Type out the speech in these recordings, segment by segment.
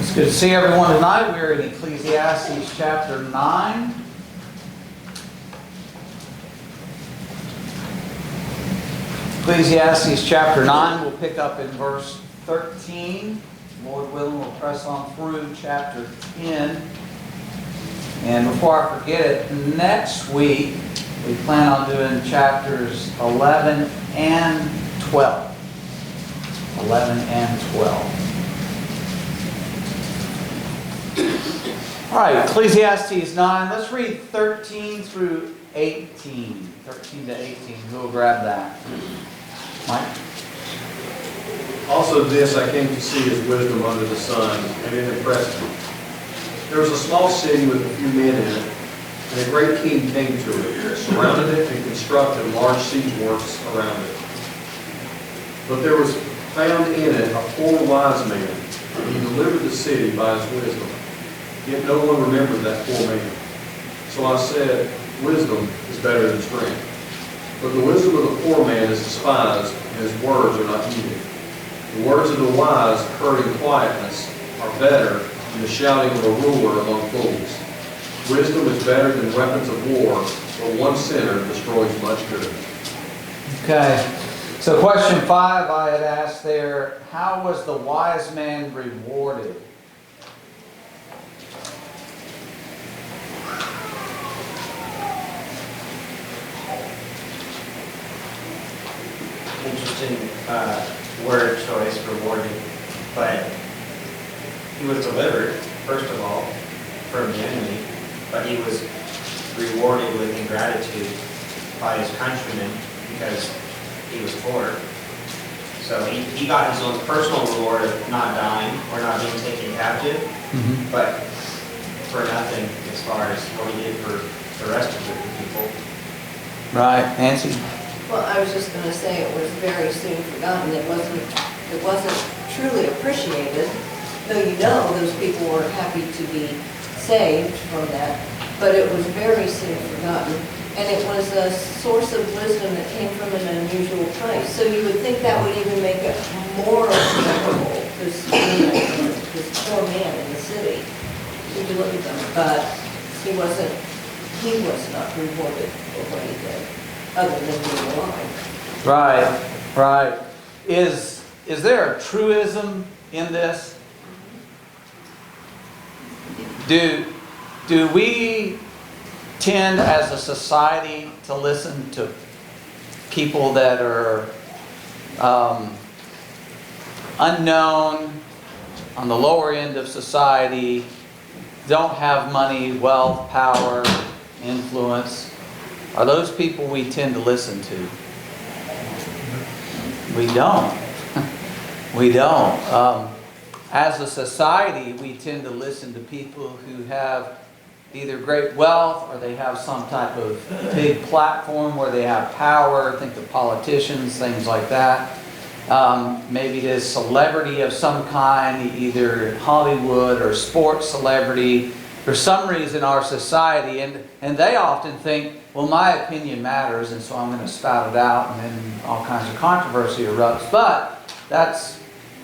It's good to see everyone tonight. We're in Ecclesiastes chapter 9. Ecclesiastes chapter 9, we'll pick up in verse 13. Lord willing, we'll press on through chapter 10. And before I forget it, next week we plan on doing chapters 11 and 12. 11 and 12. All right, Ecclesiastes 9. Let's read 13 through 18. 13 to 18. Who will grab that? Mike? Also this I came to see is wisdom under the sun, and it impressed me. There was a small city with a few men in it, and a great king came to it, surrounded it, and constructed large siege works around it. But there was found in it a poor wise man, and he delivered the city by his wisdom. Yet no one remembered that poor man. So I said, wisdom is better than strength. But the wisdom of the poor man is despised, and his words are not heeded. The words of the wise, heard in quietness, are better than the shouting of a ruler among fools. Wisdom is better than weapons of war, but one sinner destroys much good. Okay. So question 5 I had asked there, how was the wise man rewarded? Interesting word choice, rewarded. But he was delivered, first of all, from the enemy, but he was rewarded with ingratitude by his countrymen because he was poor. So he got his own personal reward of not dying or not being taken captive, but for nothing as far as what he did for the rest of the people. Right, Nancy? Well, I was just going to say it was very soon forgotten. It wasn't truly appreciated, though you know those people were happy to be saved from that. But it was very soon forgotten, and it was a source of wisdom that came from an unusual place. So you would think that would even make it more memorable. This poor man in the city. If you look at them, but he was not rewarded for what he did, other than being alive. Right. Is there a truism in this? Do we tend as a society to listen to people that are unknown, on the lower end of society, don't have money, wealth, power, influence? Are those people we tend to listen to? We don't. We don't. As a society, we tend to listen to people who have either great wealth or they have some type of big platform where they have power. Think of politicians, things like that. Maybe it is celebrity of some kind, either Hollywood or sports celebrity. For some reason, our society, and they often think, well, my opinion matters, and so I'm going to spout it out, and then all kinds of controversy erupts. But that's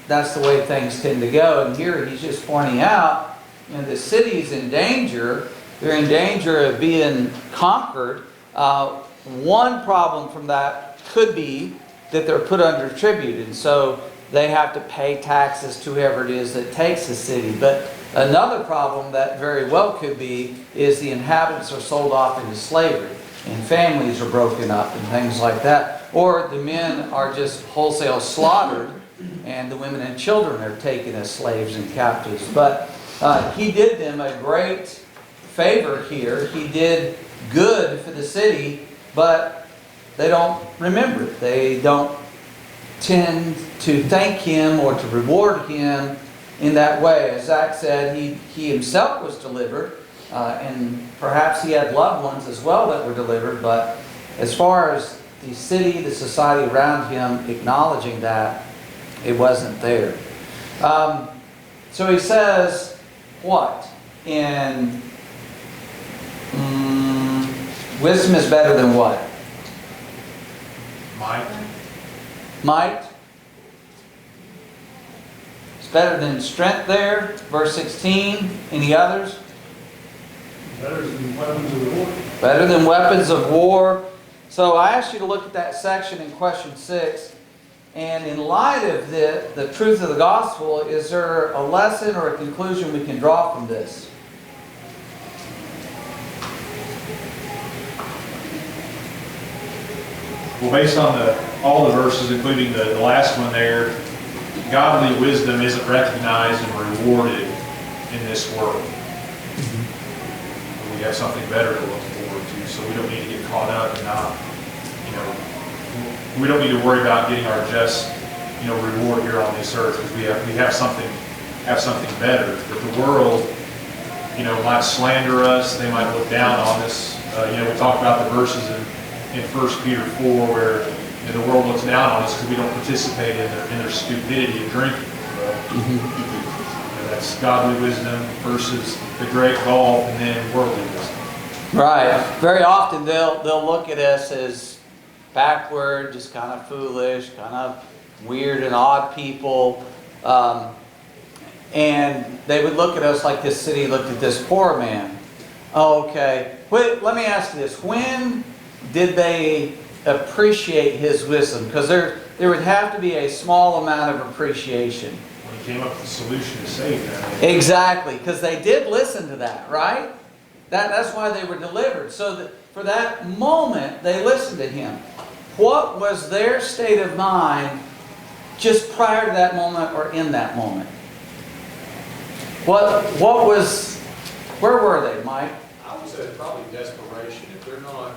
the way things tend to go. And here he's just pointing out, the city's in danger. They're in danger of being conquered. One problem from that could be that they're put under tribute, and so they have to pay taxes to whoever it is that takes the city. But another problem that very well could be is the inhabitants are sold off into slavery, and families are broken up and things like that. Or the men are just wholesale slaughtered, and the women and children are taken as slaves and captives. But he did them a great favor here. He did good for the city, but they don't remember it. They don't tend to thank him or to reward him in that way. As Zach said, he himself was delivered, and perhaps he had loved ones as well that were delivered, but as far as the city, the society around him acknowledging that, it wasn't there. So he says, what? In wisdom is better than what? Might. better than strength there. Verse 16. Any others? Better than weapons of war. Better than weapons of war. So I asked you to look at that section in question 6. And in light of the truth of the gospel, is there a lesson or a conclusion we can draw from this? Well, based on all the verses, including the last one there, godly wisdom isn't recognized and rewarded in this world. We have something better to look forward to, so we don't need to get caught up and not, we don't need to worry about getting our just, reward here on this earth, because we have something better. But the world, might slander us. They might look down on us. We talked about the verses in 1 Peter 4 where the world looks down on us because we don't participate in their stupidity of drinking. That's godly wisdom versus the great gulf, and then worldly wisdom. Right. Very often they'll look at us as backward, just kind of foolish, kind of weird and odd people. And they would look at us like this city looked at this poor man. Okay. Wait, let me ask you this. When did they appreciate his wisdom? Because there would have to be a small amount of appreciation. When he came up with a solution to save them. Exactly, because they did listen to that, right? That's why they were delivered. So that for that moment, they listened to him. What was their state of mind just prior to that moment or in that moment? Where were they, Mike? I would say probably desperation. If they're not,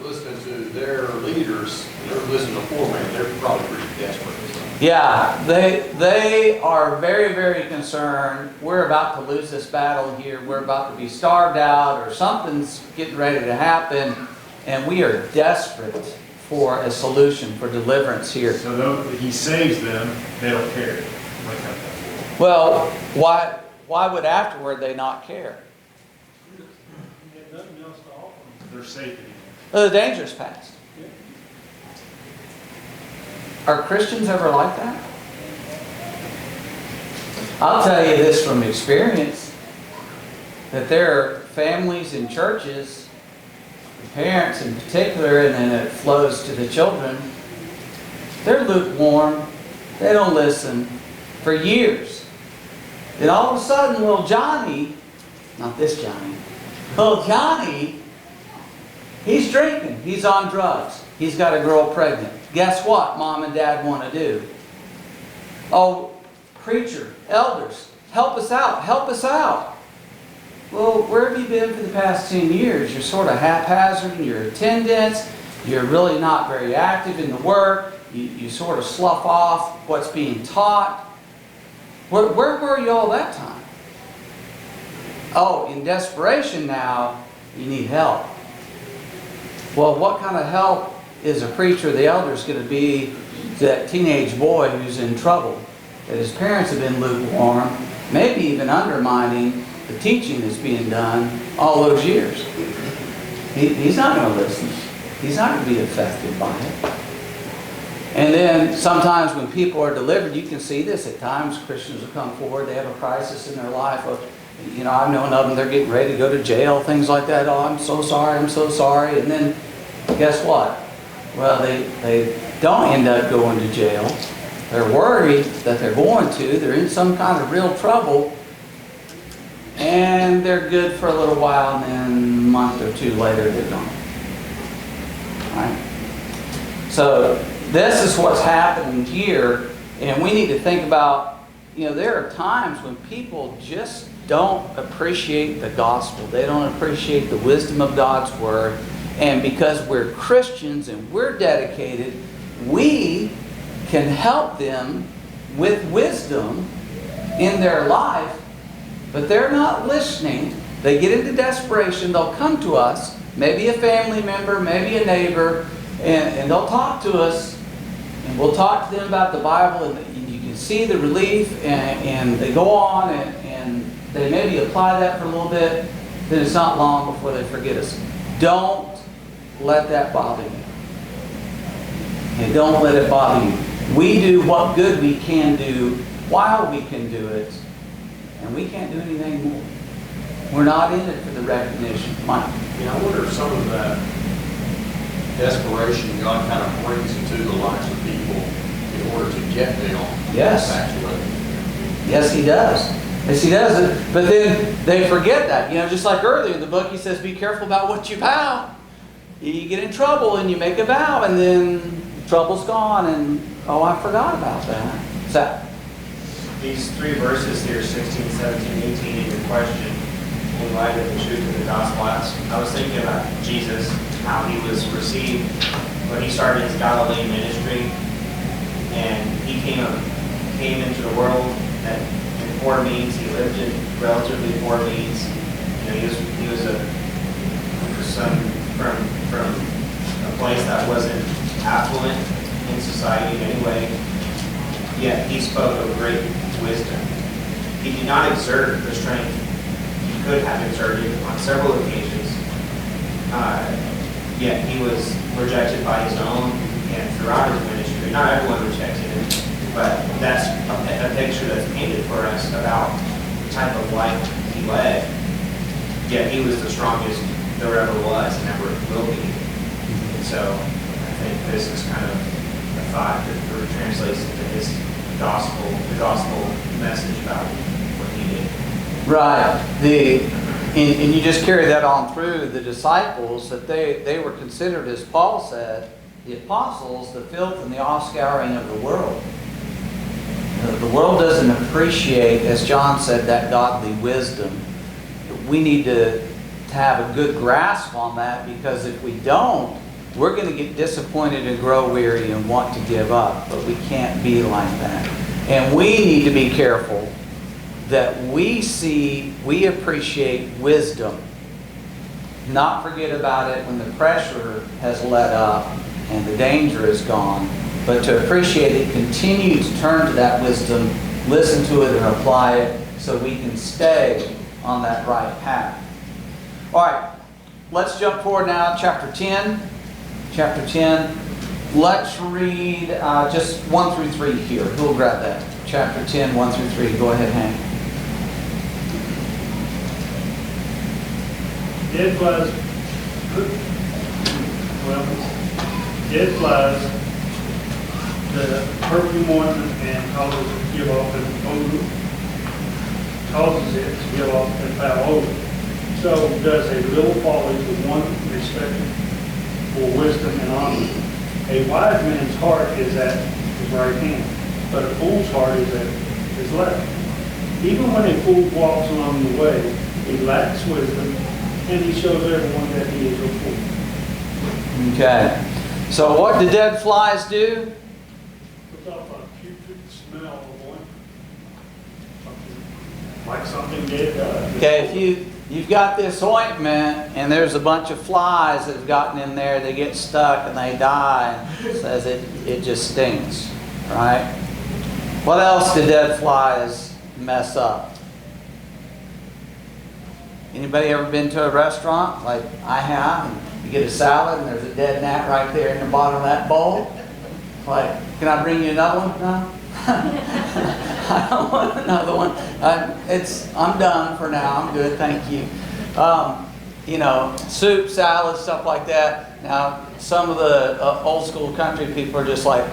listening to their leaders, they're listening to poor man, they're probably pretty desperate. Yeah, they are very, very concerned. We're about to lose this battle here. We're about to be starved out, or something's getting ready to happen, and we are desperate for a solution, for deliverance here. So though he saves them, they don't care. Well, why would afterward they not care? Nothing else to offer. They're safe. The danger's past. Are Christians ever like that? I'll tell you this from experience, that there are families and churches, parents in particular, and then it flows to the children. They're lukewarm. They don't listen for years. Then all of a sudden, little Johnny, not this Johnny, little Johnny, he's drinking. He's on drugs. He's got a girl pregnant. Guess what mom and dad want to do? Oh, preacher, elders, help us out, help us out. Well, where have you been for the past 10 years? You're sort of haphazard in your attendance. You're really not very active in the work. You sort of slough off what's being taught. Where were you all that time? Oh, in desperation now, you need help. Well, what kind of help is a preacher or the elders going to be to that teenage boy who's in trouble? That his parents have been lukewarm, maybe even undermining the teaching that's being done all those years. He's not going to listen. He's not going to be affected by it. And then sometimes when people are delivered, you can see this at times. Christians will come forward, they have a crisis in their life. I've known of them, they're getting ready to go to jail, things like that. Oh, I'm so sorry, I'm so sorry. And then guess what? Well, they don't end up going to jail. They're worried that they're going to. They're in some kind of real trouble. And they're good for a little while, and then a month or two later, they're gone. Right? So this is what's happening here. And we need to think about, there are times when people just don't appreciate the gospel. They don't appreciate the wisdom of God's Word. And because we're Christians and we're dedicated, we can help them with wisdom in their life, but they're not listening. They get into desperation. They'll come to us, maybe a family member, maybe a neighbor, and they'll talk to us, and we'll talk to them about the Bible, and you can see the relief, and they go on, and they maybe apply that for a little bit, then it's not long before they forget us. Don't let that bother you. And don't let it bother you. We do what good we can do while we can do it, and we can't do anything more. We're not in it for the recognition. Mike? Yeah, I wonder if some of that desperation God kind of brings into the lives of people in order to get them Yes. back to it. Yes, he does. Yes, he does. But then they forget that. You know, just like earlier in the book, he says, be careful about what you vow. You get in trouble and you make a vow, and then trouble's gone, and, oh, I forgot about that. So, These three verses here, 16, 17, 18, in your question, in light of the truth of the gospel, I was thinking about Jesus, how he was received when he started his Galilean ministry, and he came into the world in poor means. He lived in relatively poor means. You know, he was a son from a place that wasn't affluent in society in any way. Yet he spoke of great wisdom. He did not exert the strength he could have exerted on several occasions. Yet he was rejected by his own, and throughout his ministry, not everyone rejected him, but that's a picture that's painted for us about the type of life he led. Yet he was the strongest there ever was and ever will be. And so I think this is kind of a thought that translates into his gospel, the gospel message about what he did. right. And you just carry that on through the disciples, that they were considered, as Paul said, the apostles, the filth and the offscouring of the world. The world doesn't appreciate, as John said, that godly wisdom. We need to have a good grasp on that, because if we don't, we're going to get disappointed and grow weary and want to give up. But we can't be like that. And we need to be careful that we appreciate wisdom. Not forget about it when the pressure has let up and the danger is gone, but to appreciate it, continue to turn to that wisdom, listen to it and apply it, so we can stay on that right path. All right, let's jump forward now, chapter 10. Chapter 10. Let's read just 1 through 3 here. Who will grab that? Chapter 10, 1 through 3. Go ahead, Hank. Dead flies, the perfume ointment and causes it to give off an odor, causes it to give off a foul odor. So does a little folly to one respected for wisdom and honor. A wise man's heart is at his right hand, but a fool's heart is at his left. Even when a fool walks along the way, he lacks wisdom, and he shows everyone that he is a fool. Okay. So what do dead flies do? Puts off a putrid smell of ointment. Like something dead does. Okay, if you've got this ointment and there's a bunch of flies that have gotten in there, they get stuck and they die, it says it just stinks, right? What else do dead flies mess up? Anybody ever been to a restaurant like I have, and you get a salad and there's a dead gnat right there in the bottom of that bowl? Like, can I bring you another one? No? I don't want another one. I'm done for now. I'm good, thank you. You know, soup, salad, stuff like that. Now, some of the old school country people are just like,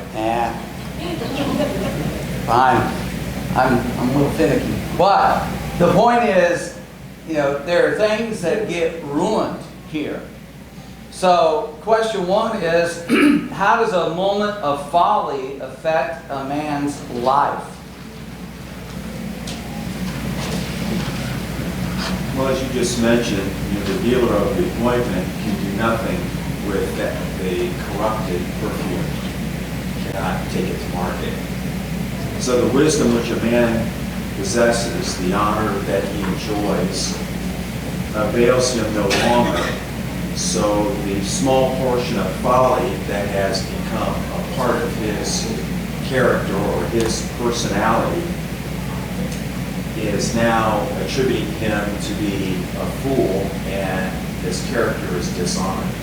fine. I'm a little finicky. But the point is, you know, there are things that get ruined here. So, question 1 is, how does a moment of folly affect a man's life? Well, as you just mentioned, the dealer of the ointment can do nothing with the corrupted perfume. Cannot take it to market. So the wisdom which a man possesses, the honor that he enjoys, avails him no longer. So the small portion of folly that has become a part of his character or his personality is now attributing him to be a fool, and his character is dishonored.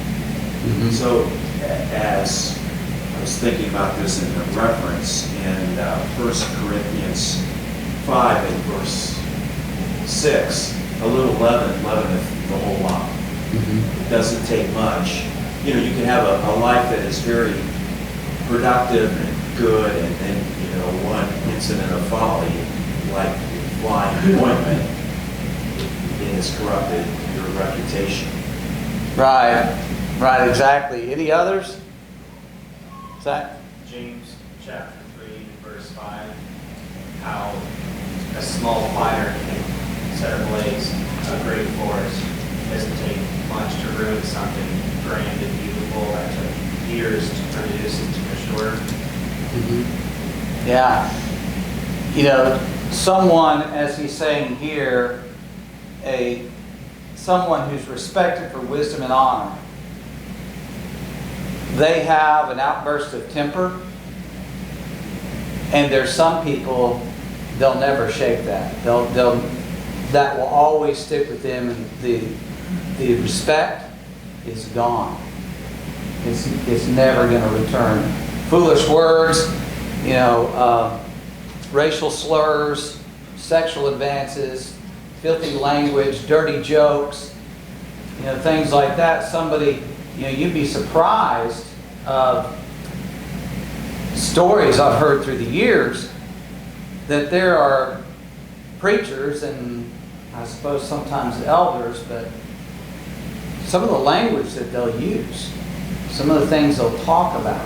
So as was thinking about this in the reference in 1 Corinthians 5 and verse 6. A little leaven leaveneth the whole lump. It doesn't take much. You know, you can have a life that is very productive and good, and then, you know, one incident of folly, like flying appointment, it has corrupted your reputation. Right, exactly. Any others? Zach? James chapter 3, verse 5, how a small fire can set ablaze a great forest. It doesn't take much to ruin something grand and beautiful that took years to produce and to mature. Yeah. You know, someone, as he's saying here, someone who's respected for wisdom and honor, they have an outburst of temper, and there's some people, they'll never shake that. That will always stick with them, and the respect is gone. It's never going to return. Foolish words, you know, racial slurs, sexual advances, filthy language, dirty jokes, you know, things like that. Somebody, you know, you'd be surprised of stories I've heard through the years that there are preachers and I suppose sometimes elders, but some of the language that they'll use, some of the things they'll talk about,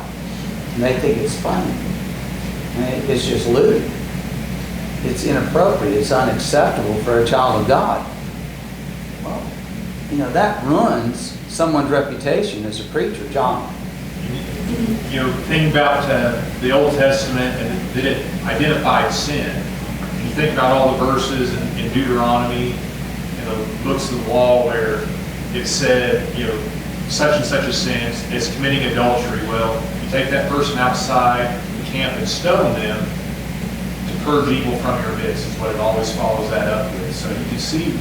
and they think it's funny. And it's just lewd. It's inappropriate. It's unacceptable for a child of God. Well, you know, that ruins someone's reputation as a preacher, John. You know, think about the Old Testament and that it identified sin. And you think about all the verses in Deuteronomy and the books of the law where it said, you know, such and such a sin is committing adultery. Well, you take that person outside the camp and stone them to purge evil from your midst is what it always follows that up with. So you can see,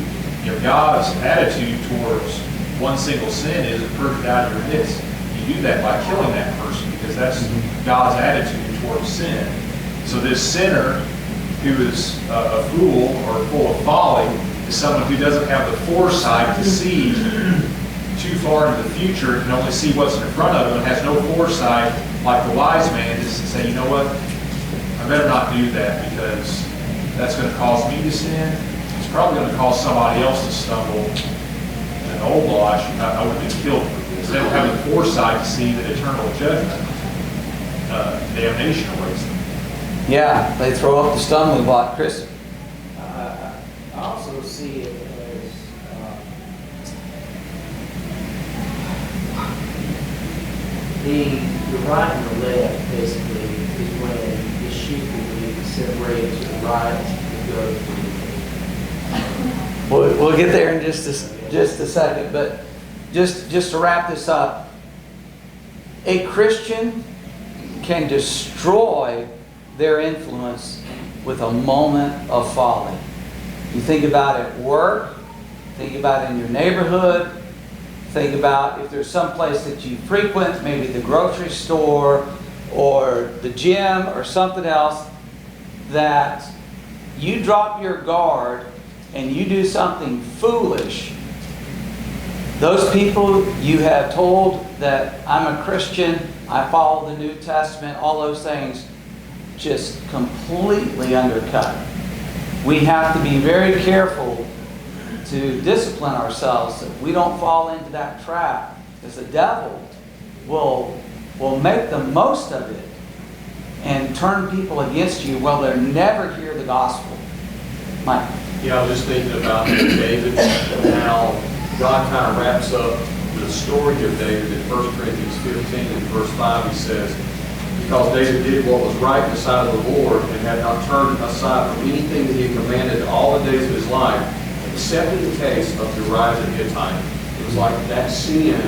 you know, God's attitude towards one single sin is to purge it out of your midst. You do that by killing that person because that's God's attitude towards sin. So this sinner who is a fool or full of folly is someone who doesn't have the foresight to see too far into the future and can only see what's in front of them and has no foresight like the wise man is to say, you know what, I better not do that because that's going to cause me to sin. It's probably going to cause somebody else to stumble. In the old law, I would have been killed for this. They don't have the foresight to see that eternal judgment, damnation awaits them. Yeah, they throw up the stumbling block, Chris. I also see it as the right and the left basically is when the sheep will be separated to the right and the goat to the left. We'll get there in just a second, but just to wrap this up, a Christian can destroy their influence with a moment of folly. You think about it at work, think about it in your neighborhood, think about if there's some place that you frequent, maybe the grocery store or the gym or something else, that you drop your guard and you do something foolish. Those people you have told that I'm a Christian, I follow the New Testament, all those things, just completely undercut. We have to be very careful to discipline ourselves so we don't fall into that trap, because the devil will make the most of it and turn people against you while they'll never hear the gospel. Mike? Yeah, I was just thinking about David and how God kind of wraps up the story of David in 1 Corinthians 15 and verse 5. He says, because David did what was right in the sight of the Lord and had not turned aside from anything that he had commanded all the days of his life, except in the case of Uriah the Hittite. It was like that sin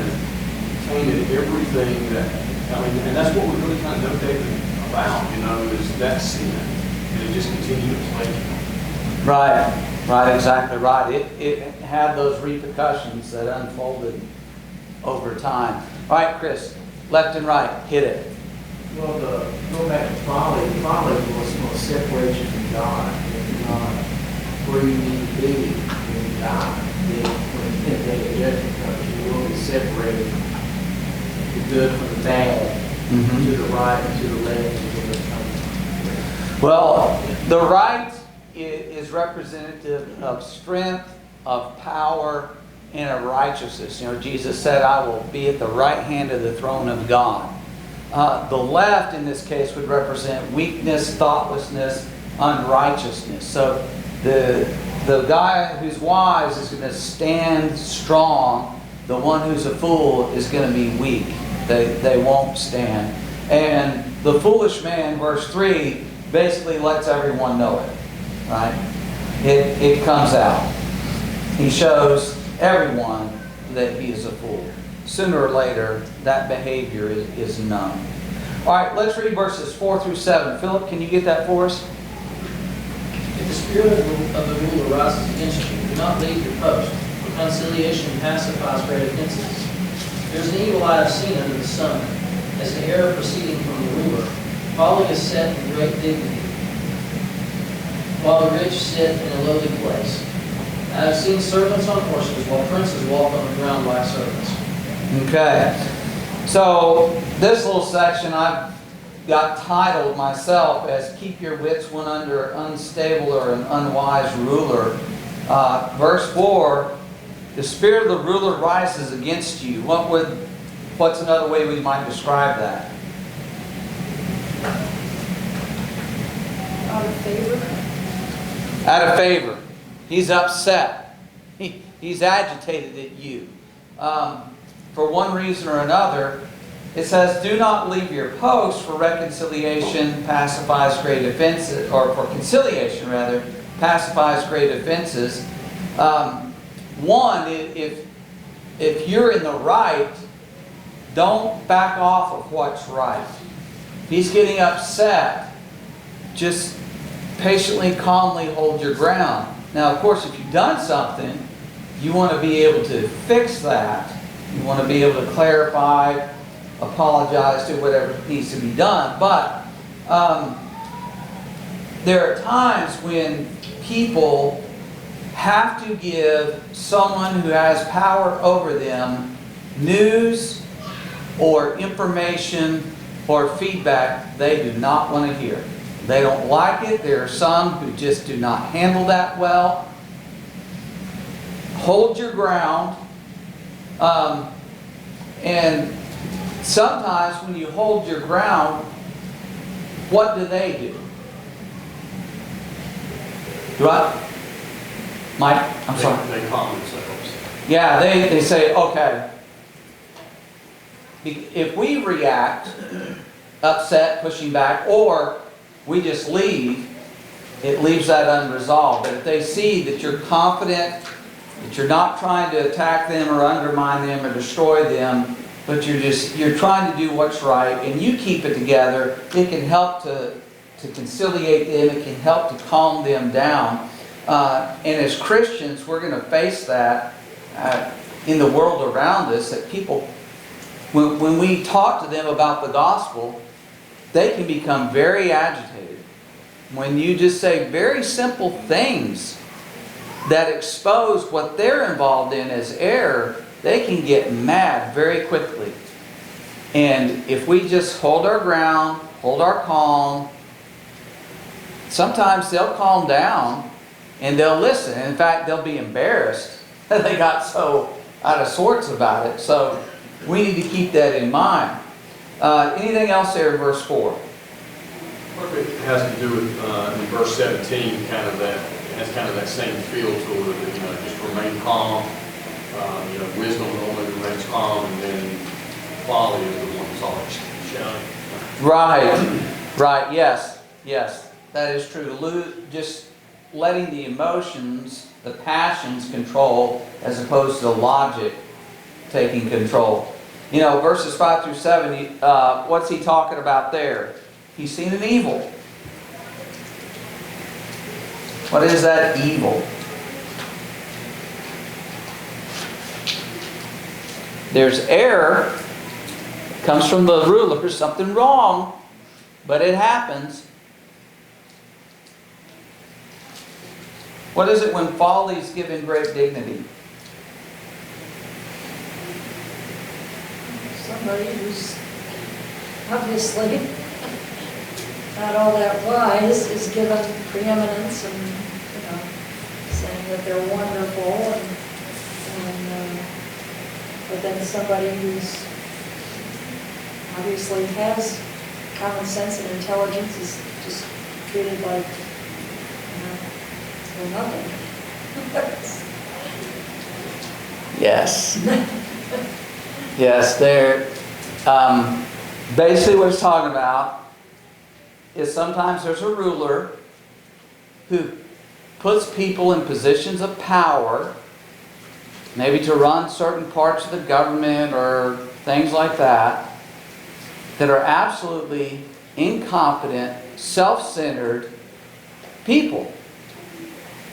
tainted everything that, and that's what we really kind of know David about, is that sin. And it just continued to plague him. Right, exactly right. It had those repercussions that unfolded over time. All right, Chris, left and right, hit it. Well, go back to folly. Folly will separate you from God. And not where you need to be when you die. Then when the day of judgment comes, you will be separated from the good from the bad, to the right and to the left and to the coming. Well, the right is representative of strength, of power, and of righteousness. You know, Jesus said, I will be at the right hand of the throne of God. The left, in this case, would represent weakness, thoughtlessness, unrighteousness. So the guy who's wise is going to stand strong. The one who's a fool is going to be weak. They won't stand. And the foolish man, verse 3, basically lets everyone know it. Right? It comes out. He shows everyone that he is a fool. Sooner or later, that behavior is known. All right, let's read verses 4 through 7. Philip, can you get that for us? If the spirit of the ruler rises against you, do not leave your post, for conciliation pacifies great offenses. There is an evil I have seen under the sun, as the error proceeding from the ruler. Folly is set in great dignity, while the rich sit in a lowly place. I have seen servants on horses, while princes walk on the ground like servants. Okay. So this little section I've got titled myself as Keep Your Wits When Under Unstable or an Unwise Ruler. Verse 4, the spirit of the ruler rises against you. What's another way we might describe that? Out of favor? Out of favor. He's upset. He's agitated at you. For one reason or another, it says, do not leave your post, for reconciliation pacifies great offenses, or for conciliation rather, pacifies great offenses. One, if you're in the right, don't back off of what's right. If he's getting upset, just patiently, calmly hold your ground. Now, of course, if you've done something, you want to be able to fix that. You want to be able to clarify, apologize, do whatever needs to be done. But there are times when people have to give someone who has power over them news or information or feedback they do not want to hear. They don't like it. There are some who just do not handle that well. Hold your ground. And sometimes when you hold your ground, what do they do? Mike, I'm sorry. They calm themselves. Yeah, they say, okay. If we react, upset, pushing back, or we just leave, it leaves that unresolved. But if they see that you're confident, that you're not trying to attack them or undermine them or destroy them, but you're trying to do what's right, and you keep it together, it can help to conciliate them, it can help to calm them down. And as Christians, we're going to face that in the world around us, that people, when we talk to them about the gospel, they can become very agitated. When you just say very simple things that expose what they're involved in as error, they can get mad very quickly. And if we just hold our ground, hold our calm, sometimes they'll calm down and they'll listen. In fact, they'll be embarrassed that they got so out of sorts about it. So we need to keep that in mind. Anything else there in verse 4? It has to do with, in verse 17, kind of that, it has kind of that same feel to it, just remain calm. Wisdom only remains calm, and then folly is the one that's always shouting. Right, yes, that is true. Just letting the emotions, the passions control, as opposed to logic taking control. Verses 5 through 7, what's he talking about there? He's seen an evil. What is that evil? There's error, Comes from the ruler, something wrong, but it happens. What is it when folly is given great dignity? Somebody who's obviously not all that wise is given preeminence and, saying that they're wonderful and but then somebody who's obviously has common sense and intelligence is just treated like, nothing. Yes. Yes, they're, basically what it's talking about is sometimes there's a ruler who puts people in positions of power, maybe to run certain parts of the government or things like that, that are absolutely incompetent, self-centered people.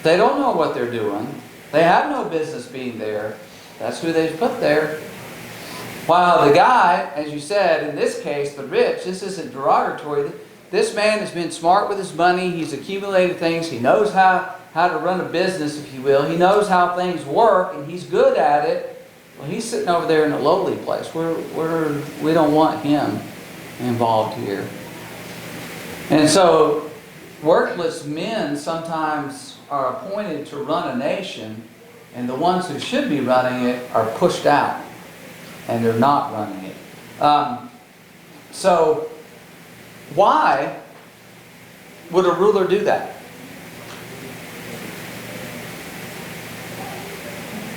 They don't know what they're doing. They have no business being there. That's who they've put there. While the guy, as you said, in this case, the rich, this isn't derogatory. This man has been smart with his money. He's accumulated things. He knows how to run a business, if you will. He knows how things work, and he's good at it. Well, he's sitting over there in a lowly place. We don't want him involved here. And so, worthless men sometimes are appointed to run a nation, and the ones who should be running it are pushed out, and they're not running it. So, why would a ruler do that?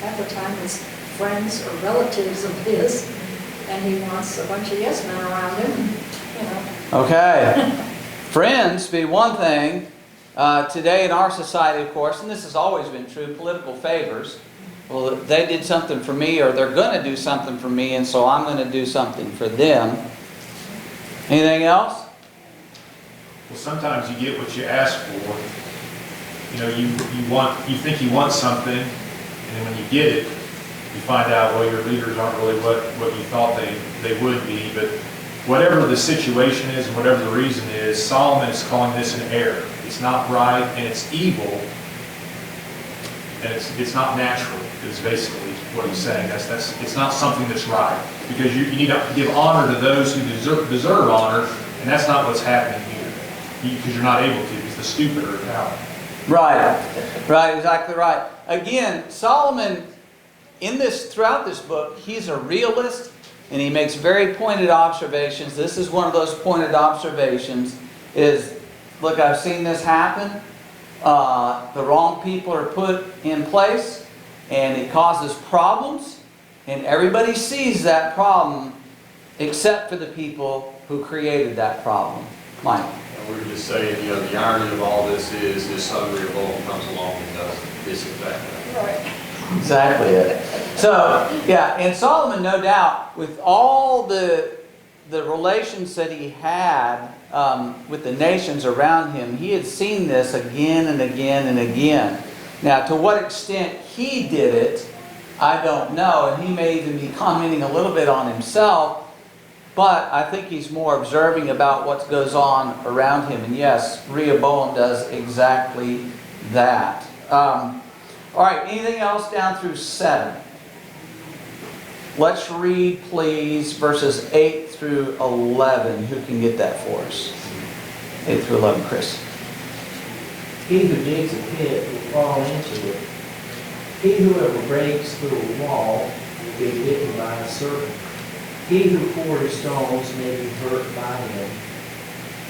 At the time, it's friends or relatives of his, and he wants a bunch of yes men around him, Okay. Friends be one thing. Today in our society, of course, and this has always been true, political favors. Well, they did something for me, or they're going to do something for me, and so I'm going to do something for them. Anything else? Well, sometimes you get what you ask for. You think you want something, and then when you get it, you find out, well, your leaders aren't really what you thought they would be. But whatever the situation is and whatever the reason is, Solomon is calling this an error. It's not right, and it's evil, and it's not natural, is basically what he's saying. It's not something that's right, because you need to give honor to those who deserve honor, and that's not what's happening here, because you're not able to, because the stupid are in power. Right, exactly right. Again, Solomon, throughout this book, he's a realist, and he makes very pointed observations. This is one of those pointed observations, is, look, I've seen this happen. The wrong people are put in place, and it causes problems, and everybody sees that problem except for the people who created that problem. Mike? And we were just saying, the irony of all this is his son Rehoboam comes along and does this exactly. Right. Exactly it. So, yeah, and Solomon, no doubt, with all the relations that he had with the nations around him, he had seen this again and again and again. Now, to what extent he did it, I don't know, and he may even be commenting a little bit on himself, but I think he's more observing about what goes on around him. And yes, Rehoboam does exactly that. All right, anything else down through 7? Let's read, please, verses 8 through 11. Who can get that for us? 8 through 11, Chris. He who digs a pit will fall into it. He who ever breaks through a wall will be bitten by a serpent. He who pours stones may be hurt by him.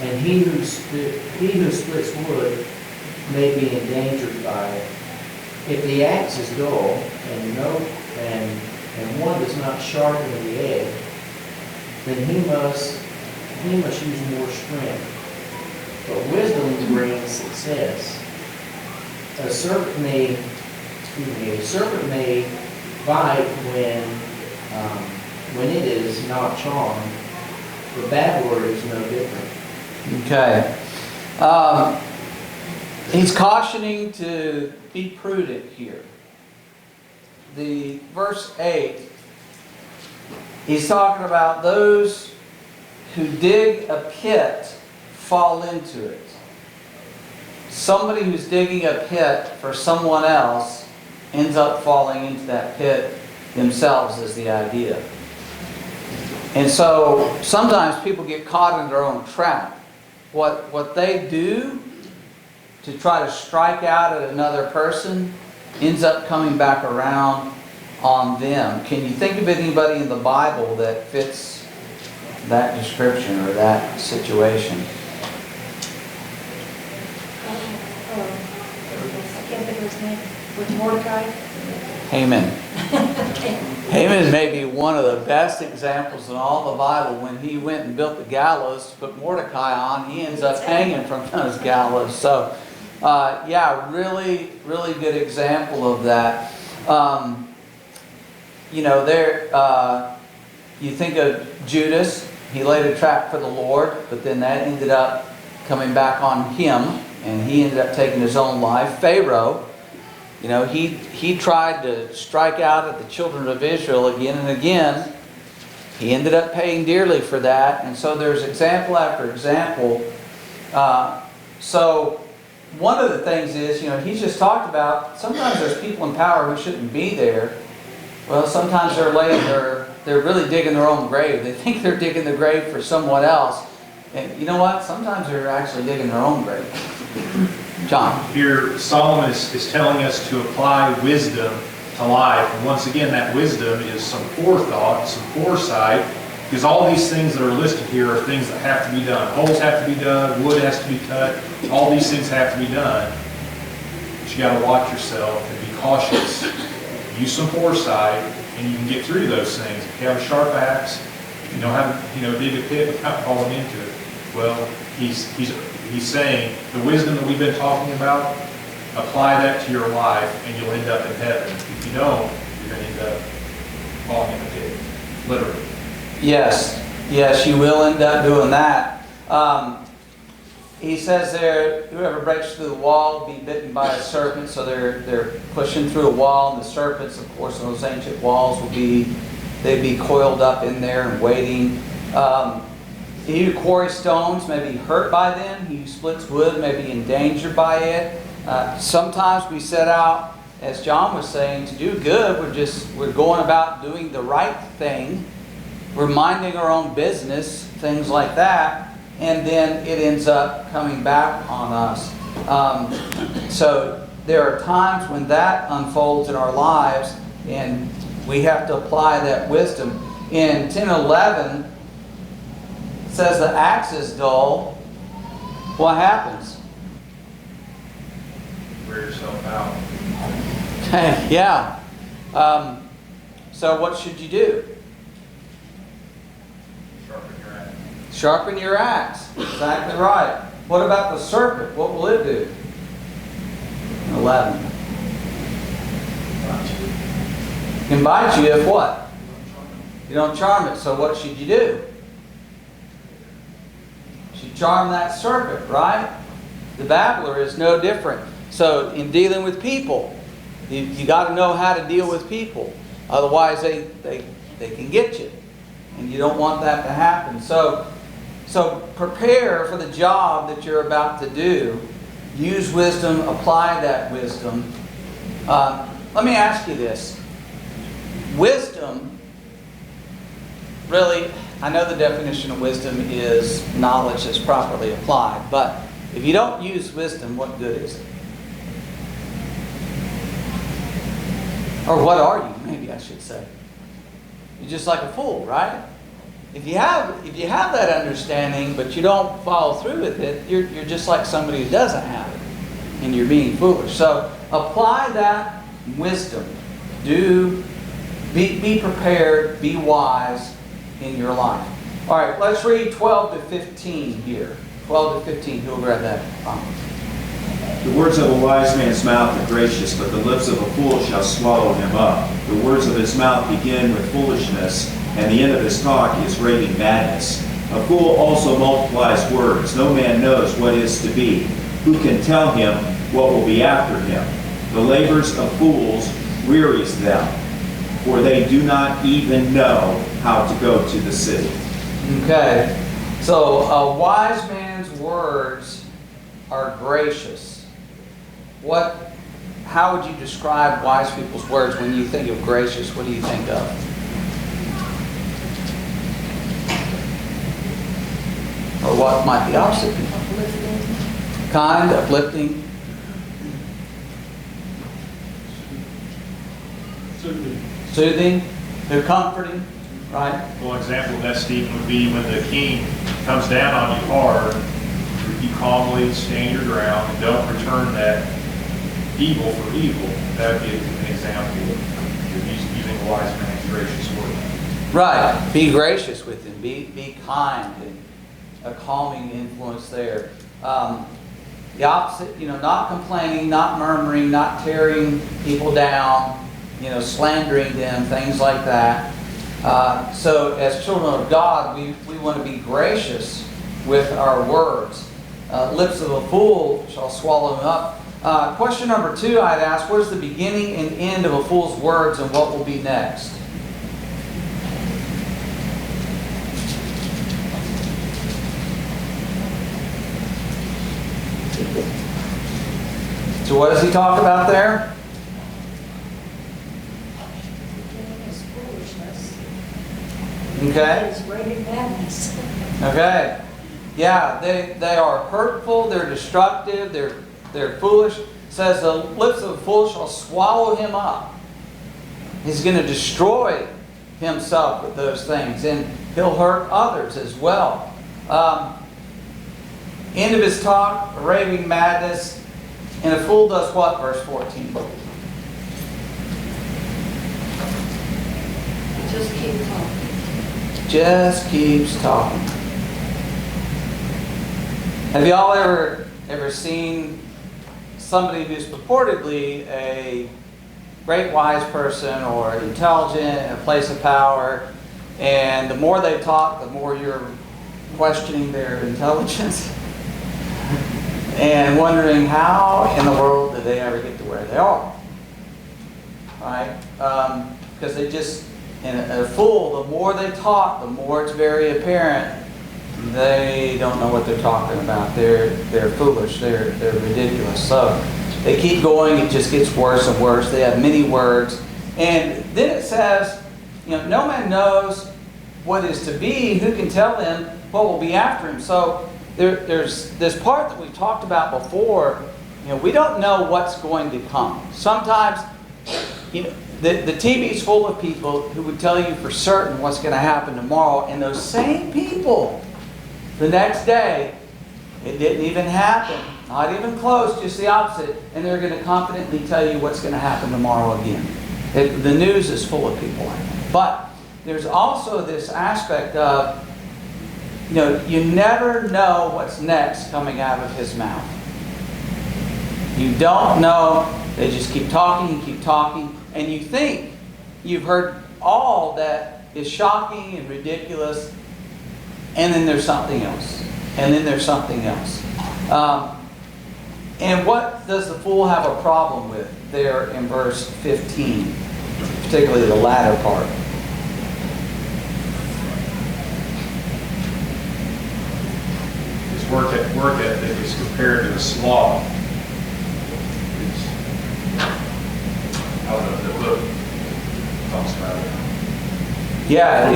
And he who splits wood may be endangered by it. If the axe is dull and one does not sharpen the edge, then he must use more strength. But wisdom brings success. A serpent may bite when it is not charmed. The babbler is no different. Okay. He's cautioning to be prudent here. The verse 8 He's talking about those who dig a pit fall into it. Somebody who's digging a pit for someone else ends up falling into that pit themselves, is the idea. And so sometimes people get caught in their own trap. What they do to try to strike out at another person ends up coming back around on them. Can you think of anybody in the Bible that fits that description or that situation? I can't think of his name, with Mordecai. Haman. Haman may be one of the best examples in all the Bible. When he went and built the gallows to put Mordecai on, he ends up hanging from those gallows. So, yeah, really, really good example of that. You know, you think of Judas. He laid a trap for the Lord, but then that ended up coming back on him, and he ended up taking his own life. Pharaoh, you know, he tried to strike out at the children of Israel again and again. He ended up paying dearly for that. And so there's example after example. So one of the things is, you know, he's just talked about, sometimes there's people in power who shouldn't be there. Well, sometimes they're really digging their own grave. They think they're digging the grave for someone else. And you know what? Sometimes they're actually digging their own grave. John. Here, Solomon is telling us to apply wisdom to life. And once again, that wisdom is some forethought, some foresight, because all these things that are listed here are things that have to be done. Holes have to be done, wood has to be cut, all these things have to be done. But you got to watch yourself and be cautious. Use some foresight, and you can get through those things. If you have a sharp axe, you know how to dig a pit without falling into it. Well, he's saying the wisdom that we've been talking about, apply that to your life, and you'll end up in heaven. If you don't, you're going to end up falling in the pit, literally. Yes, you will end up doing that. He says there, whoever breaks through the wall will be bitten by a serpent. So they're pushing through a wall, and the serpents, of course, those ancient walls they'd be coiled up in there and waiting. He who quarries stones may be hurt by them. He who splits wood may be endangered by it. Sometimes we set out, as John was saying, to do good. We're going about doing the right thing. We're minding our own business, things like that. And then it ends up coming back on us. So there are times when that unfolds in our lives, and we have to apply that wisdom. In 10:11, it says the axe is dull. What happens? Wear yourself out. Yeah. So what should you do? Sharpen your axe. Exactly right. What about the serpent? What will it do? 11. It can bite you if what? You don't charm it. So what should you do? You should charm that serpent, right? The babbler is no different. So in dealing with people, you got to know how to deal with people. Otherwise they can get you. And you don't want that to happen. So prepare for the job that you're about to do. Use wisdom, apply that wisdom. Let me ask you this. Wisdom, really, I know the definition of wisdom is knowledge that's properly applied, but if you don't use wisdom, what good is it? Or what are you, maybe I should say. You're just like a fool, right? If you have that understanding, but you don't follow through with it, you're just like somebody who doesn't have it, and you're being foolish. So apply that wisdom. Be prepared, be wise in your life. All right, let's read 12 to 15 here. 12 to 15. Who will grab that? The words of a wise man's mouth are gracious, but the lips of a fool shall swallow him up. The words of his mouth begin with foolishness, and the end of his talk is raving madness. A fool also multiplies words. No man knows what is to be. Who can tell him what will be after him? The labors of fools wearies them, for they do not even know how to go to the city. Okay, so a wise man's words are gracious. How would you describe wise people's words when you think of gracious? What do you think of? Or what might be opposite? Kind, uplifting. Soothing. They're comforting, right? One example of that, Stephen, would be when the king comes down on you hard, you calmly stand your ground and don't return that evil for evil. That would be an example of using a wise man's gracious word. Right. Be gracious with him. Be kind and a calming influence there. The opposite, not complaining, not murmuring, not tearing people down, slandering them, things like that. So as children of God, we want to be gracious with our words. Lips of a fool shall swallow him up. Question number 2 I'd ask, what is the beginning and end of a fool's words and what will be next? So what does he talk about there? Beginning is foolishness. Okay. It's raining madness. Okay. Yeah, they are hurtful, they're destructive, they're foolish. It says the lips of a fool shall swallow him up. He's going to destroy himself with those things, and he'll hurt others as well. End of his talk, raving madness. And a fool does what? Verse 14. Just keep talking. Just keeps talking. Have y'all ever seen somebody who's purportedly a great wise person or intelligent in a place of power, and the more they talk, the more you're questioning their intelligence? And wondering how in the world did they ever get to where they are, right? Because they just, and a fool, the more they talk, the more it's very apparent they don't know what they're talking about. They're foolish. They're ridiculous. So they keep going. It just gets worse and worse. They have many words, and then it says, no man knows what is to be. Who can tell him what will be after him? So there's this part that we've talked about before. We don't know what's going to come. Sometimes, the TV is full of people who would tell you for certain what's going to happen tomorrow, and those same people, the next day, it didn't even happen. Not even close, just the opposite. And they're going to confidently tell you what's going to happen tomorrow again. The news is full of people like that. But there's also this aspect of, you never know what's next coming out of his mouth. You don't know. They just keep talking and keep talking. And you think you've heard all that is shocking and ridiculous. And then there's something else. And then there's something else. And what does the fool have a problem with there in verse 15? Particularly the latter part. His work ethic is compared to the sloth. The book talks about it. Yeah,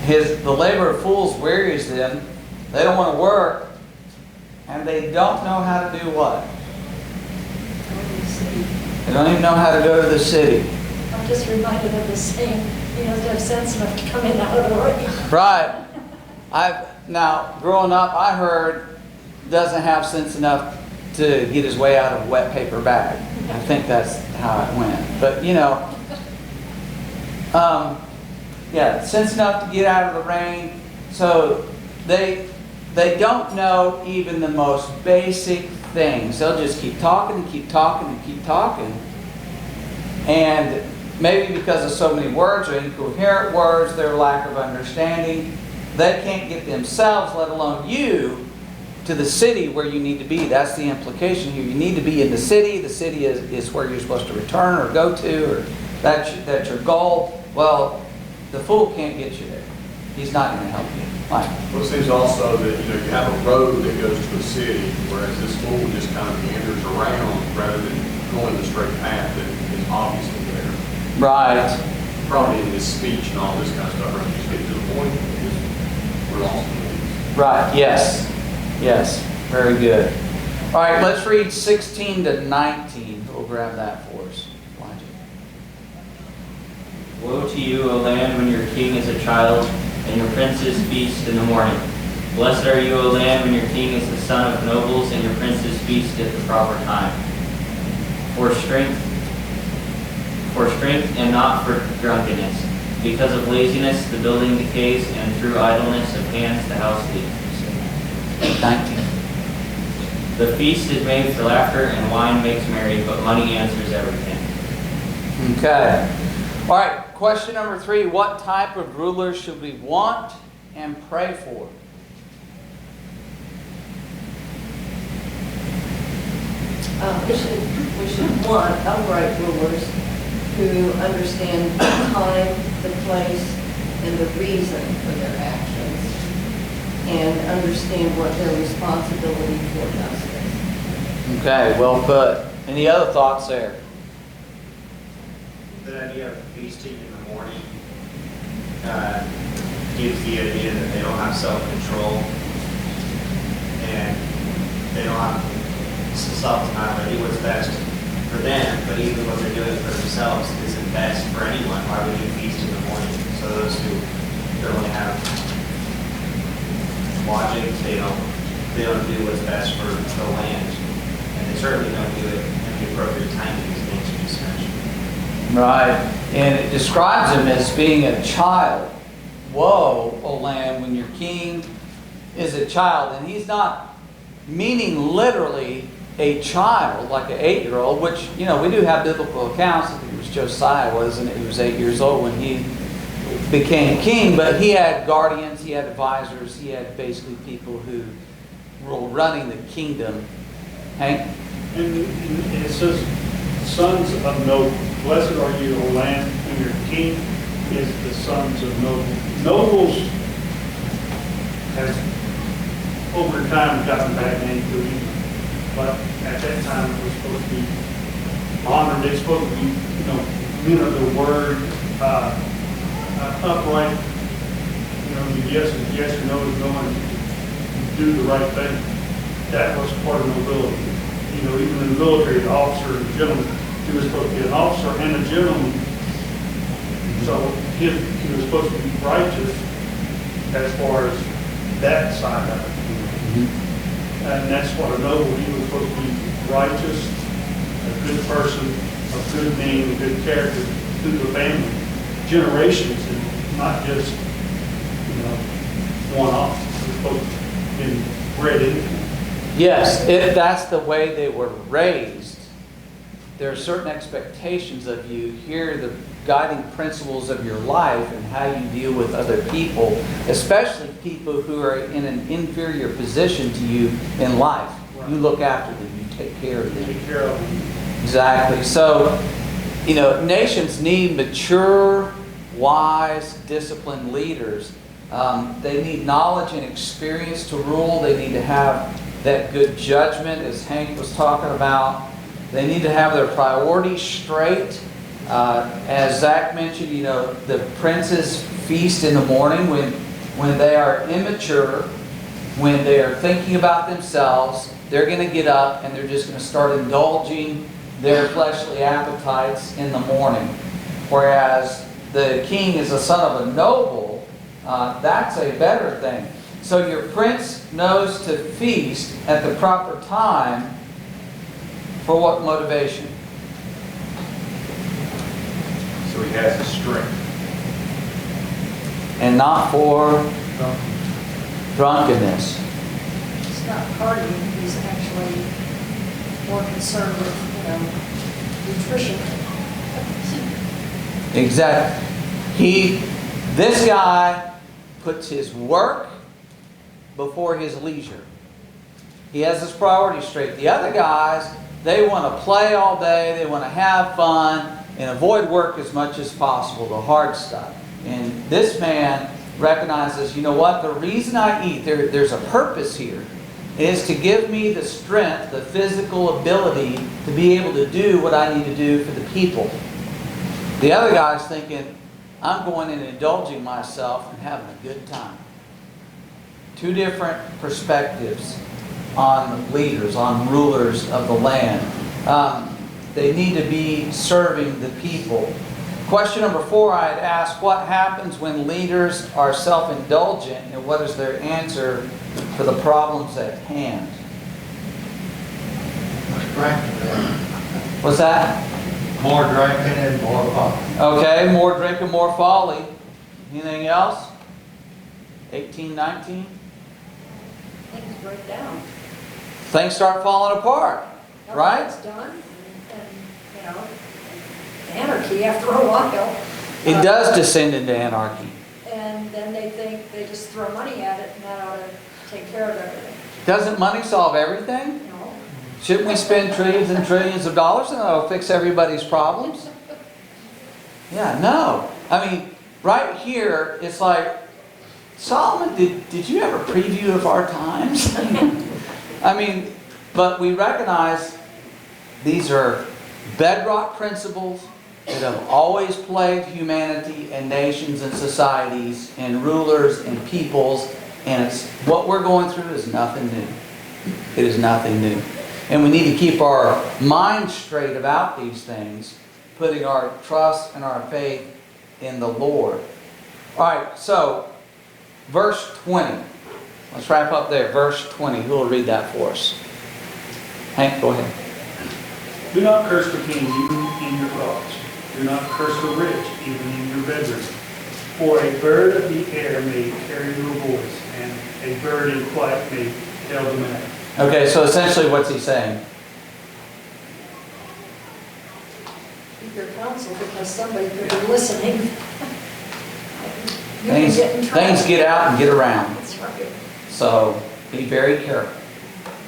the labor of fools wearies them. They don't want to work, and they don't know how to do what? They don't even know how to go to the city. I'm just reminded of the saying, he has to have sense enough to come in out of the way. Right. Now, growing up, I heard doesn't have sense enough to get his way out of a wet paper bag. I think that's how it went. But, sense enough to get out of the rain. So they don't know even the most basic things. They'll just keep talking and keep talking and keep talking. And maybe because of so many words or incoherent words, their lack of understanding, they can't get themselves, let alone you, to the city where you need to be. That's the implication here. You need to be in the city. The city is where you're supposed to return or go to, or that's your goal. Well, the fool can't get you there. He's not going to help you. Mike? Well, it seems also that, you have a road that goes to a city, whereas this fool just kind of meanders around rather than going the straight path that is obviously there. Right. Probably in his speech and all this kind of stuff, right? Just get to the point, because we're lost in these. Right, yes. Yes, very good. All right, let's read 16 to 19. We'll grab that for us. Elijah. Woe to you, O land, when your king is a child, and your princes feast in the morning. Blessed are you, O land, when your king is the son of nobles, and your princes feast at the proper time. For strength and not for drunkenness. Because of laziness, the building decays, and through idleness of hands, the house leaks. 19. The feast is made for laughter, and wine makes merry, but money answers everything. Okay. All right, question number 3. What type of ruler should we want and pray for? We should want upright rulers who understand the time, the place, and the reason for their actions, and understand what their responsibility toward us is. Okay, well put. Any other thoughts there? The idea of feasting in the morning gives the idea that they don't have self-control and they don't have self-denial. They do what's best for them, but even what they're doing for themselves isn't best for anyone. Why would you feast in the morning? So those who don't really have logic, they don't do what's best for the land, and they certainly don't do it in the appropriate time for these things you just mentioned. Right. And it describes him as being a child. Woe, O land, when your king is a child. And he's not meaning literally a child, like an 8-year-old, which, we do have biblical accounts. I think it was Josiah, wasn't it? He was 8 years old when he became king, but he had guardians, he had advisors, he had basically people who were running the kingdom. Hank? And it says, sons of noble. Blessed are you, O land, when your king is the sons of nobles. Nobles has over time gotten bad name to it. But at that time it was supposed to be honored. It's supposed to be, men of the word, upright. The yes is yes, and no is no, and do the right thing. That was part of nobility. Even in the military, the officer and the gentleman, he was supposed to be an officer and a gentleman. So he was supposed to be righteous as far as that side of it. And that's what a noble, he was supposed to be righteous, a good person, a good name, a good character through the family, generations, and not just, one off. He was supposed to have been bred into it. Yes, that's the way they were raised. There are certain expectations of you. Here are the guiding principles of your life and how you deal with other people, especially people who are in an inferior position to you in life. Right. You look after them. You take care of them. Take care of them. Exactly. So, nations need mature, wise, disciplined leaders. They need knowledge and experience to rule. They need to have that good judgment, as Hank was talking about. They need to have their priorities straight. As Zach mentioned, the princes feast in the morning when they are immature, when they are thinking about themselves. They're going to get up and they're just going to start indulging their fleshly appetites in the morning. Whereas the king is a son of a noble, that's a better thing. So your prince knows to feast at the proper time. For what motivation? So he has his strength. And not for drunkenness. He's not partying, he's actually more concerned with, nutrition. Exactly. This guy puts his work before his leisure. He has his priorities straight. The other guys, they want to play all day, they want to have fun, and avoid work as much as possible, the hard stuff. And this man recognizes, you know what, the reason I eat, there's a purpose here, is to give me the strength, the physical ability to be able to do what I need to do for the people. The other guy's thinking, I'm going and indulging myself and having a good time. Two different perspectives on leaders, on rulers of the land. They need to be serving the people. Question number 4, I had asked, what happens when leaders are self-indulgent, and what is their answer for the problems at hand? What's that? More drinking and more fun. Okay, more drinking, more folly. Anything else? 18, 19? Things break down. Things start falling apart, right? Everything's done, and, you know, anarchy after a while. It does descend into anarchy. And then they think they just throw money at it and that ought to take care of everything. Doesn't money solve everything? No. Shouldn't we spend trillions and trillions of dollars and that'll fix everybody's problems? Yeah, no. I mean, right here, it's like, Solomon, did you have a preview of our times? I mean, but we recognize these are bedrock principles that have always plagued humanity and nations and societies and rulers and peoples, and it's what we're going through is nothing new. It is nothing new. And we need to keep our minds straight about these things, putting our trust and our faith in the Lord. All right, so verse 20. Let's wrap up there. Verse 20. Who will read that for us? Hank, go ahead. Do not curse the king even in your thoughts. Do not curse the rich even in your bedroom. For a bird of the air may carry your voice, and a bird in flight may tell the man. Okay, so essentially what's he saying? Keep your counsel because somebody could be listening. You can get in trouble. Things get out and get around. That's right. So be very careful.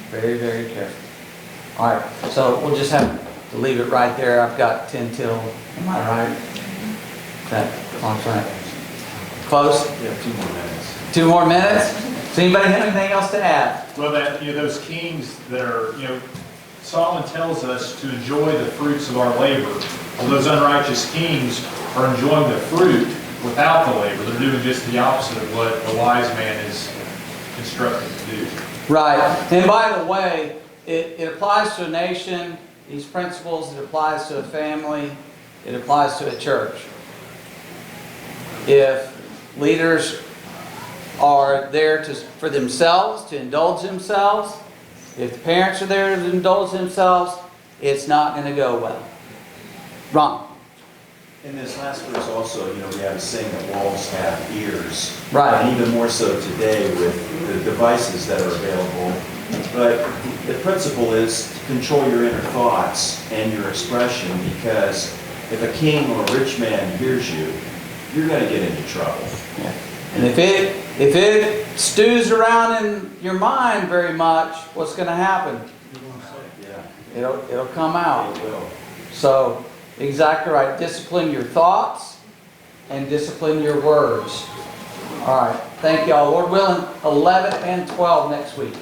Very, very careful. All right, so we'll just have to leave it right there. I've got 10 till, am I right? That clock's right. Close? Yeah, 2 more minutes. 2 more minutes? Does anybody have anything else to add? Well, that, those kings that are, Solomon tells us to enjoy the fruits of our labor. Well, those unrighteous kings are enjoying the fruit without the labor. They're doing just the opposite of what the wise man is instructed to do. Right. And by the way, it applies to a nation, these principles, it applies to a family, it applies to a church. If leaders are there for themselves, to indulge themselves, if the parents are there to indulge themselves, it's not going to go well. Wrong. In this last verse also, we have a saying that walls have ears. Right. And even more so today with the devices that are available. But the principle is to control your inner thoughts and your expression, because if a king or a rich man hears you, you're going to get into trouble. Yeah. And if it stews around in your mind very much, what's going to happen? Yeah. It'll come out. It will. So, exactly right. Discipline your thoughts and discipline your words. All right. Thank y'all. Lord willing, 11 and 12 next week.